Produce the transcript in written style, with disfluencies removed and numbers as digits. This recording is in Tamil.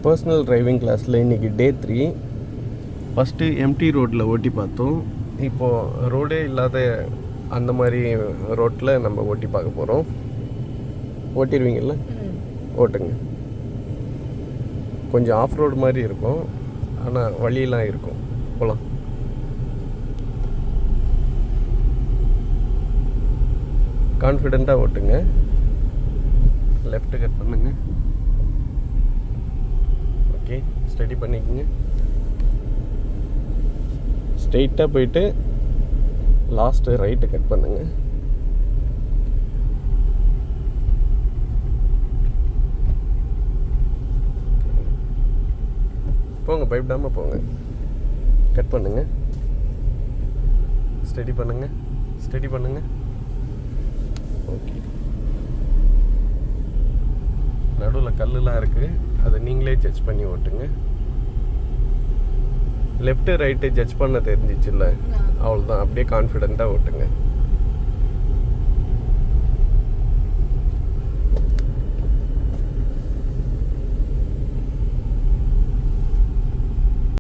பர்சனல் டிரைவிங் கிளாஸில் இன்றைக்கி டே 3. ஃபஸ்ட்டு எம்டி ரோட்டில் ஓட்டி பார்த்தோம். இப்போது ரோடே இல்லாத அந்த மாதிரி ரோட்டில் நம்ம ஓட்டி பார்க்க போகிறோம். ஓட்டிடுவீங்கள்ல? ஓட்டுங்க. கொஞ்சம் ஆஃப் ரோடு மாதிரி இருக்கும், ஆனால் வழியெலாம் இருக்கும். போகலாம். கான்ஃபிடெண்ட்டாக ஓட்டுங்க. லெஃப்ட்டு கட் பண்ணுங்க. ஓகே, ஸ்டடி பண்ணிக்கோங்க. ஸ்ட்ரெயிட்டாக போயிட்டு லாஸ்ட்டு ரைட்டு கட் பண்ணுங்க. போங்க, பயப்படாமல் போங்க. கட் பண்ணுங்க. ஸ்டடி பண்ணுங்க. ஸ்டடி பண்ணுங்க. ஓகே. நடுவில் கல்லுலாம் இருக்குது, அதை நீங்களே ஜட்ஜ் பண்ணி ஓட்டுங்க. லெஃப்ட்டு ரைட்டு ஜட்ஜ் பண்ண தெரிஞ்சிச்சுல்ல, அவ்வளோதான். அப்படியே கான்ஃபிடெண்ட்டாக ஓட்டுங்க.